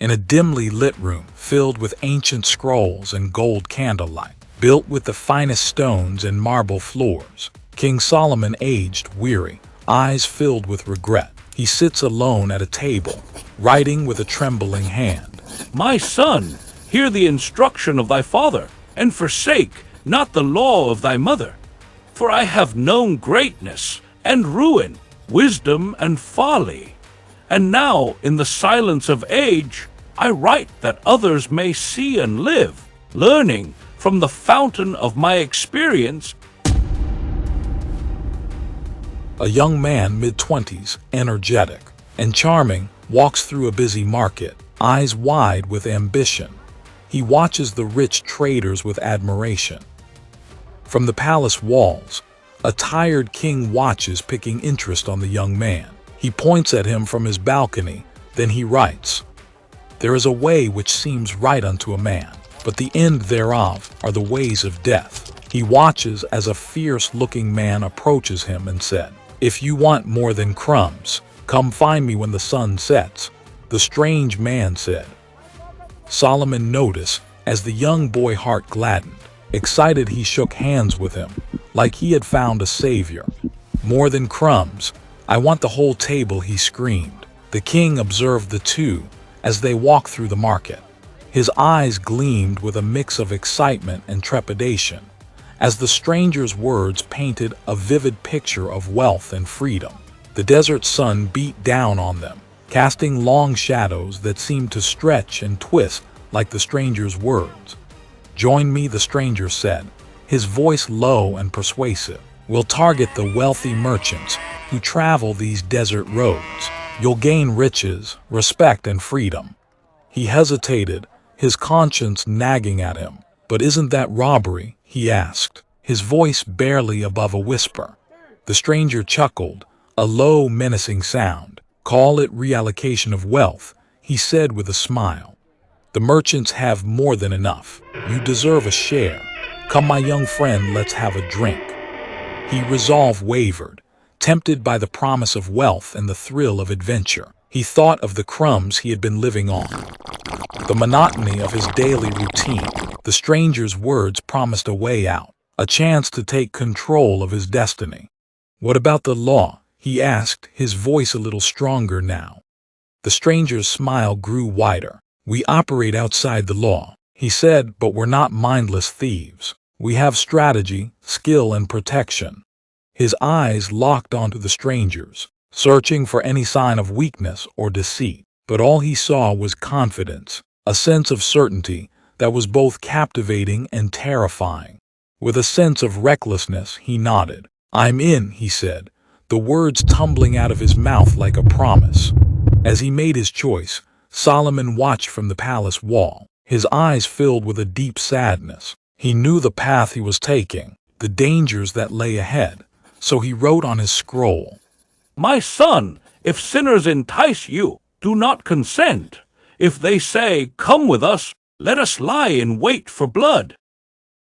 In a dimly lit room filled with ancient scrolls and gold candlelight, built with the finest stones and marble floors, King Solomon aged weary, eyes filled with regret. He sits alone at a table, writing with a trembling hand. My son, hear the instruction of thy father, and forsake not the law of thy mother. For I have known greatness and ruin, wisdom and folly. And now, in the silence of age, I write that others may see and live, learning from the fountain of my experience. A young man mid-20s, energetic and charming, walks through a busy market, eyes wide with ambition. He watches the rich traders with admiration. From the palace walls, a tired king watches, picking interest on the young man. He points at him from his balcony, then he writes, "There is a way which seems right unto a man, but the end thereof are the ways of death." He watches as a fierce-looking man approaches him and said, "If you want more than crumbs, come find me when the sun sets." The strange man said. Solomon noticed as the young boy heart gladdened. Excited, he shook hands with him, like he had found a savior. "More than crumbs, I want the whole table," he screamed. The king observed the two as they walked through the market. His eyes gleamed with a mix of excitement and trepidation, as the stranger's words painted a vivid picture of wealth and freedom. The desert sun beat down on them, casting long shadows that seemed to stretch and twist like the stranger's words. "Join me," the stranger said, his voice low and persuasive. "We'll target the wealthy merchants who travel these desert roads. You'll gain riches, respect, and freedom." He hesitated, his conscience nagging at him. "But isn't that robbery?" he asked, his voice barely above a whisper. The stranger chuckled, a low, menacing sound. "Call it reallocation of wealth," he said with a smile. "The merchants have more than enough. You deserve a share. Come, my young friend, let's have a drink." His resolve wavered, tempted by the promise of wealth and the thrill of adventure. He thought of the crumbs he had been living on, the monotony of his daily routine. The stranger's words promised a way out, a chance to take control of his destiny. "What about the law?" he asked, his voice a little stronger now. The stranger's smile grew wider. "We operate outside the law," he said, "but we're not mindless thieves. We have strategy, skill, and protection." His eyes locked onto the stranger's, searching for any sign of weakness or deceit. But all he saw was confidence, a sense of certainty that was both captivating and terrifying. With a sense of recklessness, he nodded. "I'm in," he said, the words tumbling out of his mouth like a promise. As he made his choice, Solomon watched from the palace wall, his eyes filled with a deep sadness. He knew the path he was taking, the dangers that lay ahead, so he wrote on his scroll, My son, if sinners entice you, do not consent. If they say, Come with us, let us lie in wait for blood.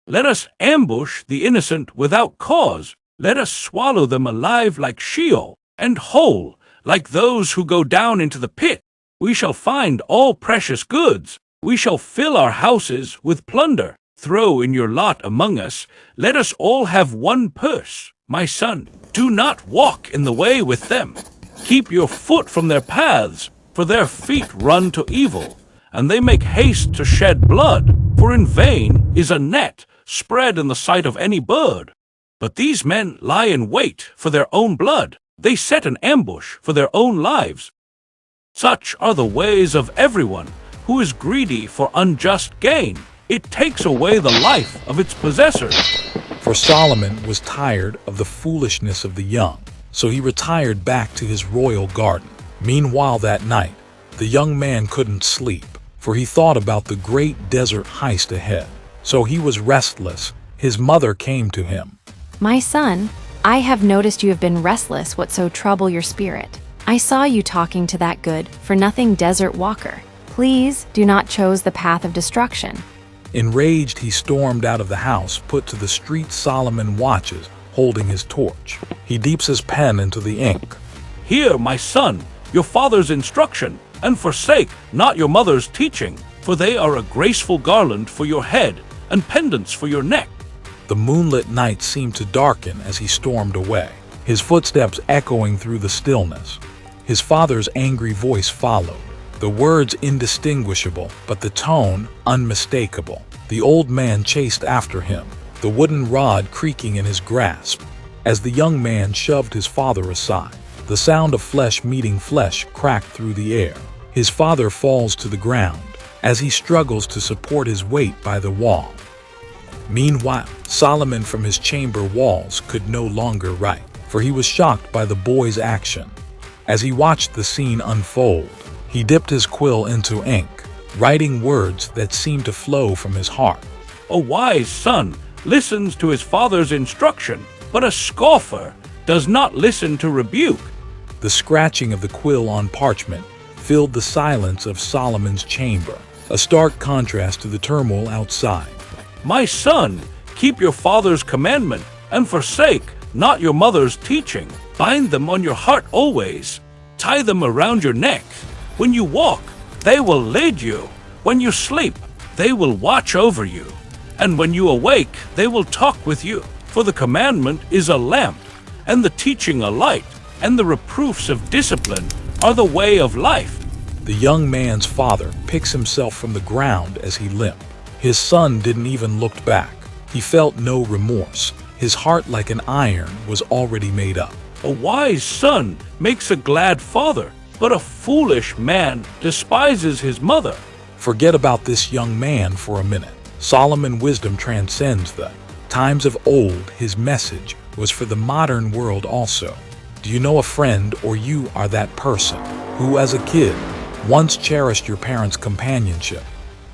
Let us ambush the innocent without cause. Let us swallow them alive like Sheol, and whole like those who go down into the pit. We shall find all precious goods. We shall fill our houses with plunder. Throw in your lot among us. Let us all have one purse. My son, do not walk in the way with them. Keep your foot from their paths, for their feet run to evil, and they make haste to shed blood. For in vain is a net spread in the sight of any bird. But these men lie in wait for their own blood. They set an ambush for their own lives. Such are the ways of everyone who is greedy for unjust gain. It takes away the life of its possessors. For Solomon was tired of the foolishness of the young, so he retired back to his royal garden. Meanwhile that night, the young man couldn't sleep, for he thought about the great desert heist ahead. So he was restless. His mother came to him. My son, I have noticed you have been restless. What so trouble your spirit? I saw you talking to that good-for-nothing desert walker. Please do not choose the path of destruction. Enraged, he stormed out of the house, put to the street. Solomon watches, holding his torch. He dips his pen into the ink. Here, my son, your father's instruction, and forsake not your mother's teaching, for they are a graceful garland for your head and pendants for your neck. The moonlit night seemed to darken as he stormed away, his footsteps echoing through the stillness. His father's angry voice followed, the words indistinguishable, but the tone unmistakable. The old man chased after him, the wooden rod creaking in his grasp. As the young man shoved his father aside, the sound of flesh meeting flesh cracked through the air. His father falls to the ground as he struggles to support his weight by the wall. Meanwhile, Solomon from his chamber walls could no longer write, for he was shocked by the boy's action. As he watched the scene unfold, he dipped his quill into ink, writing words that seemed to flow from his heart. A wise son listens to his father's instruction, but a scoffer does not listen to rebuke. The scratching of the quill on parchment filled the silence of Solomon's chamber, a stark contrast to the turmoil outside. My son, keep your father's commandment and forsake not your mother's teaching. Bind them on your heart always. Tie them around your neck. When you walk, they will lead you. When you sleep, they will watch over you. And when you awake, they will talk with you. For the commandment is a lamp, and the teaching a light, and the reproofs of discipline are the way of life. The young man's father picks himself from the ground as he limped. His son didn't even look back. He felt no remorse. His heart, like an iron, was already made up. A wise son makes a glad father, but a foolish man despises his mother. Forget about this young man for a minute. Solomon's wisdom transcends the times of old. His message was for the modern world also. Do you know a friend, or you are that person who, as a kid, once cherished your parents' companionship,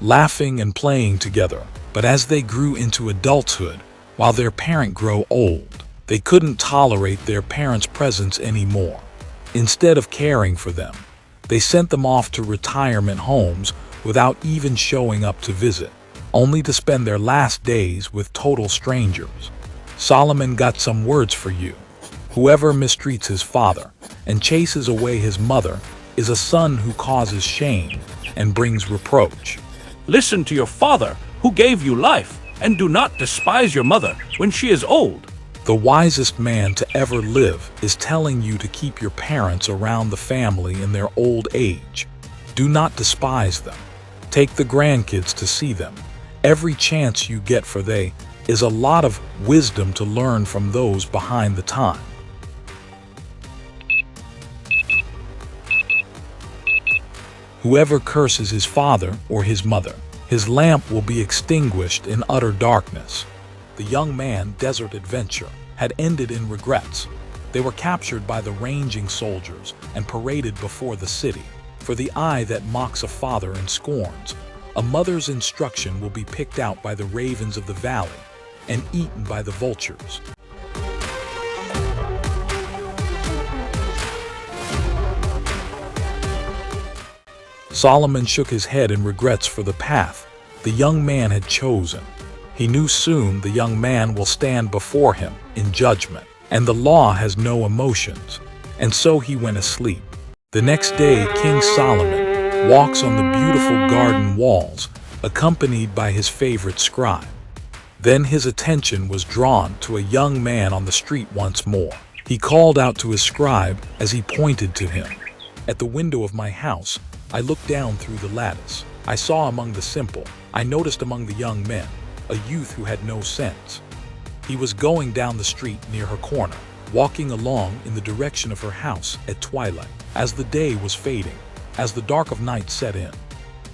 laughing and playing together, but as they grew into adulthood, while their parent grew old, they couldn't tolerate their parents' presence anymore. Instead of caring for them, they sent them off to retirement homes without even showing up to visit, only to spend their last days with total strangers. Solomon got some words for you. Whoever mistreats his father and chases away his mother is a son who causes shame and brings reproach. Listen to your father who gave you life, and do not despise your mother when she is old. The wisest man to ever live is telling you to keep your parents around the family in their old age. Do not despise them. Take the grandkids to see them. Every chance you get, for they is a lot of wisdom to learn from those behind the time. Whoever curses his father or his mother, his lamp will be extinguished in utter darkness. The young man's desert adventure had ended in regrets. They were captured by the ranging soldiers and paraded before the city. For the eye that mocks a father and scorns, a mother's instruction will be picked out by the ravens of the valley and eaten by the vultures. Solomon shook his head in regrets for the path the young man had chosen. He knew soon the young man will stand before him in judgment, and the law has no emotions, and so he went asleep. The next day, King Solomon walks on the beautiful garden walls, accompanied by his favorite scribe. Then his attention was drawn to a young man on the street once more. He called out to his scribe as he pointed to him. At the window of my house, I looked down through the lattice. I saw among the simple, I noticed among the young men, a youth who had no sense. He was going down the street near her corner, walking along in the direction of her house at twilight, as the day was fading, as the dark of night set in.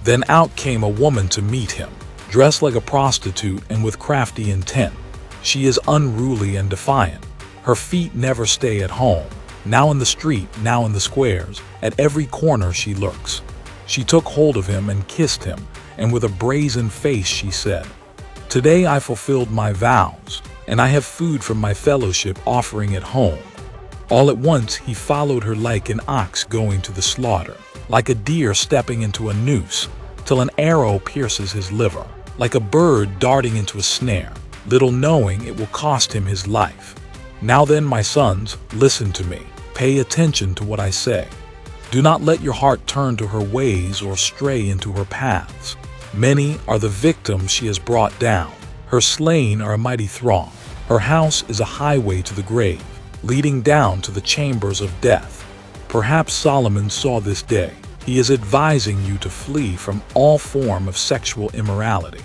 Then out came a woman to meet him, dressed like a prostitute and with crafty intent. She is unruly and defiant. Her feet never stay at home. Now in the street, now in the squares, at every corner she lurks. She took hold of him and kissed him, and with a brazen face she said, "Today I fulfilled my vows, and I have food from my fellowship offering at home." All at once he followed her like an ox going to the slaughter, like a deer stepping into a noose, till an arrow pierces his liver, like a bird darting into a snare, little knowing it will cost him his life. Now then, my sons, listen to me. Pay attention to what I say. Do not let your heart turn to her ways or stray into her paths. Many are the victims she has brought down. Her slain are a mighty throng. Her house is a highway to the grave, leading down to the chambers of death. Perhaps Solomon saw this day. He is advising you to flee from all form of sexual immorality.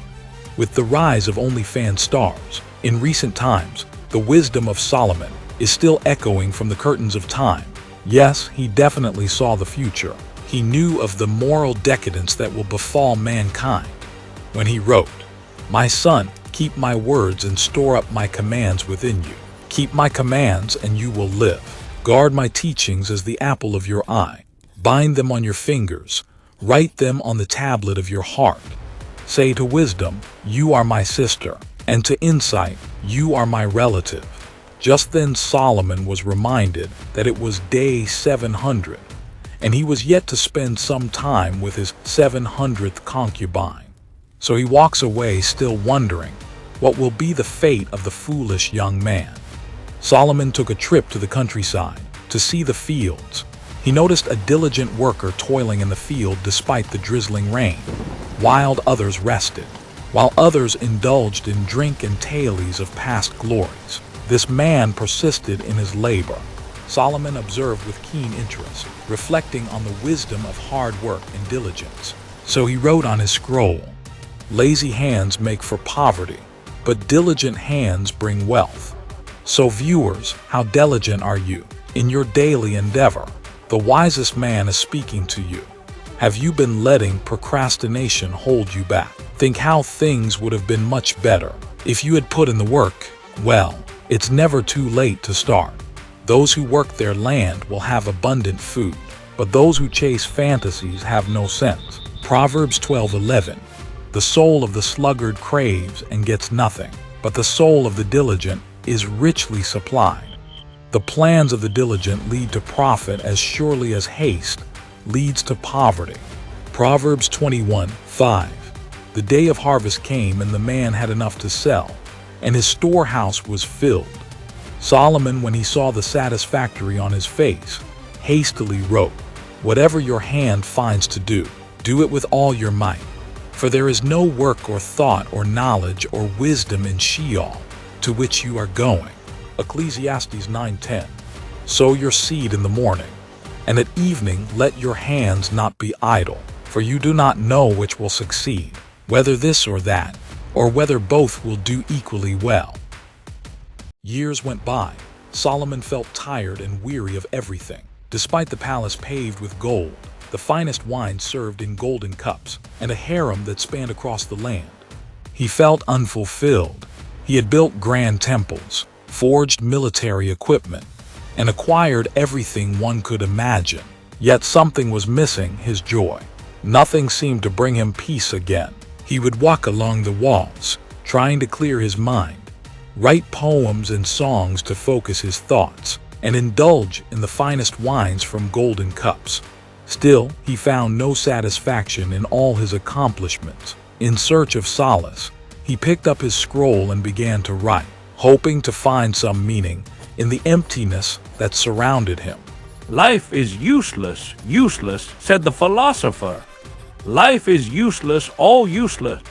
With the rise of OnlyFans stars, in recent times, the wisdom of Solomon is still echoing from the curtains of time. Yes, he definitely saw the future. He knew of the moral decadence that will befall mankind when he wrote, "My son, keep my words and store up my commands within you. Keep my commands and you will live. Guard my teachings as the apple of your eye. Bind them on your fingers. Write them on the tablet of your heart. Say to wisdom, you are my sister, and to insight, you are my relative." Just then Solomon was reminded that it was day 700, and he was yet to spend some time with his 700th concubine. So he walks away still wondering, what will be the fate of the foolish young man? Solomon took a trip to the countryside to see the fields. He noticed a diligent worker toiling in the field despite the drizzling rain, while others rested, while others indulged in drink and tales of past glories. This man persisted in his labor. Solomon observed with keen interest, reflecting on the wisdom of hard work and diligence. So he wrote on his scroll, "Lazy hands make for poverty, but diligent hands bring wealth." So viewers, how diligent are you in your daily endeavor? The wisest man is speaking to you. Have you been letting procrastination hold you back? Think how things would have been much better if you had put in the work. Well, it's never too late to start. Those who work their land will have abundant food, but those who chase fantasies have no sense. Proverbs 12:11. The soul of the sluggard craves and gets nothing, but the soul of the diligent is richly supplied. The plans of the diligent lead to profit as surely as haste leads to poverty. Proverbs 21:5. The day of harvest came and the man had enough to sell, and his storehouse was filled. Solomon, when he saw the satisfactory on his face, hastily wrote, "Whatever your hand finds to do, do it with all your might. For there is no work or thought or knowledge or wisdom in Sheol, to which you are going." Ecclesiastes 9:10. Sow your seed in the morning, and at evening let your hands not be idle, for you do not know which will succeed, whether this or that, or whether both will do equally well. Years went by. Solomon felt tired and weary of everything. Despite the palace paved with gold, the finest wine served in golden cups, and a harem that spanned across the land, he felt unfulfilled. He had built grand temples, forged military equipment, and acquired everything one could imagine. Yet something was missing his joy. Nothing seemed to bring him peace again. He would walk along the walls, trying to clear his mind, write poems and songs to focus his thoughts, and indulge in the finest wines from golden cups. Still, he found no satisfaction in all his accomplishments. In search of solace, he picked up his scroll and began to write, hoping to find some meaning in the emptiness that surrounded him. "Life is useless, useless," said the philosopher. "Life is useless, all useless.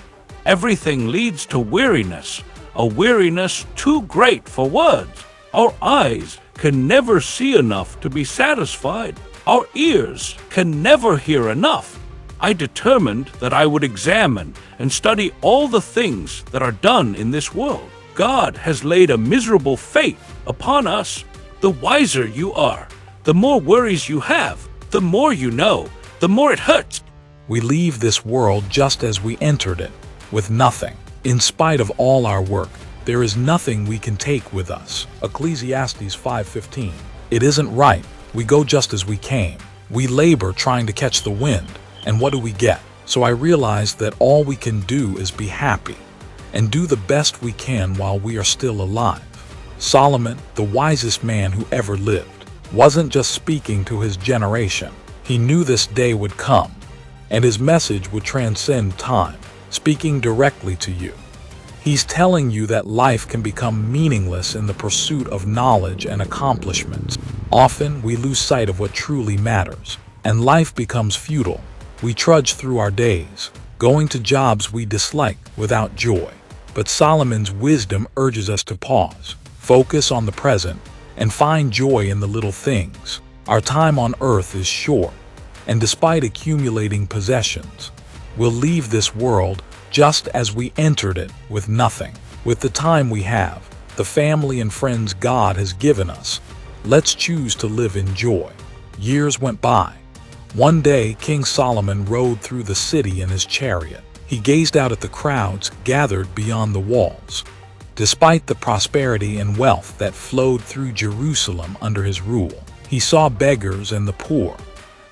Everything leads to weariness, a weariness too great for words. Our eyes can never see enough to be satisfied. Our ears can never hear enough." I determined that I would examine and study all the things that are done in this world. God has laid a miserable fate upon us. The wiser you are, the more worries you have, the more you know, the more it hurts. We leave this world just as we entered it, with nothing. In spite of all our work, there is nothing we can take with us. Ecclesiastes 5:15. It isn't right. We go just as we came. We labor trying to catch the wind, and what do we get? So I realized that all we can do is be happy and do the best we can while we are still alive. Solomon, the wisest man who ever lived, wasn't just speaking to his generation. He knew this day would come, and his message would transcend time, speaking directly to you. He's telling you that life can become meaningless in the pursuit of knowledge and accomplishments. Often we lose sight of what truly matters. and life becomes futile. We trudge through our days, going to jobs we dislike without joy. But Solomon's wisdom urges us to pause, focus on the present, and find joy in the little things. Our time on earth is short, and despite accumulating possessions, we'll leave this world just as we entered it, with nothing. With the time we have, the family and friends God has given us, let's choose to live in joy. Years went by. One day, King Solomon rode through the city in his chariot. He gazed out at the crowds gathered beyond the walls. Despite the prosperity and wealth that flowed through Jerusalem under his rule, he saw beggars and the poor,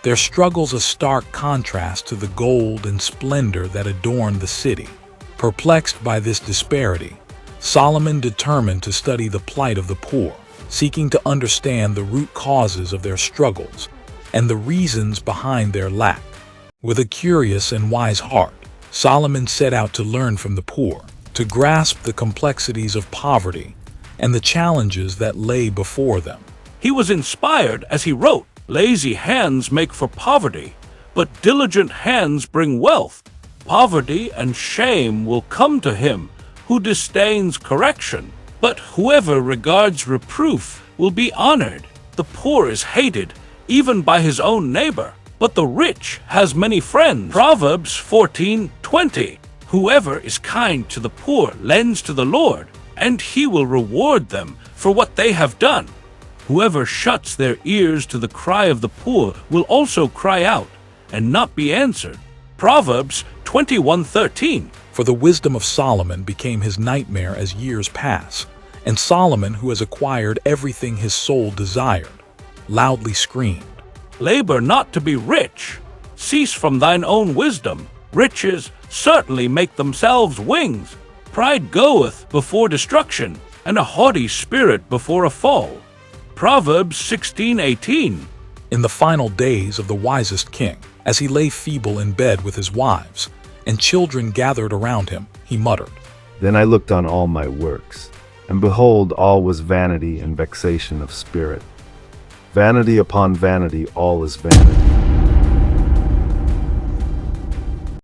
their struggles a stark contrast to the gold and splendor that adorned the city. Perplexed by this disparity, Solomon determined to study the plight of the poor, seeking to understand the root causes of their struggles and the reasons behind their lack. With a curious and wise heart, Solomon set out to learn from the poor, to grasp the complexities of poverty and the challenges that lay before them. He was inspired as he wrote, "Lazy hands make for poverty, but diligent hands bring wealth. Poverty and shame will come to him who disdains correction, but whoever regards reproof will be honored. The poor is hated even by his own neighbor, but the rich has many friends." Proverbs 14:20. Whoever is kind to the poor lends to the Lord, and he will reward them for what they have done. Whoever shuts their ears to the cry of the poor will also cry out and not be answered. Proverbs 21:13. For the wisdom of Solomon became his nightmare as years pass, and Solomon, who has acquired everything his soul desired, loudly screamed, Labor not to be rich. Cease from thine own wisdom. Riches certainly make themselves wings. Pride goeth before destruction, and a haughty spirit before a fall. Proverbs 16:18. In the final days of the wisest king, as he lay feeble in bed with his wives, and children gathered around him, he muttered, Then I looked on all my works, and behold, all was vanity and vexation of spirit. Vanity upon vanity, all is vanity.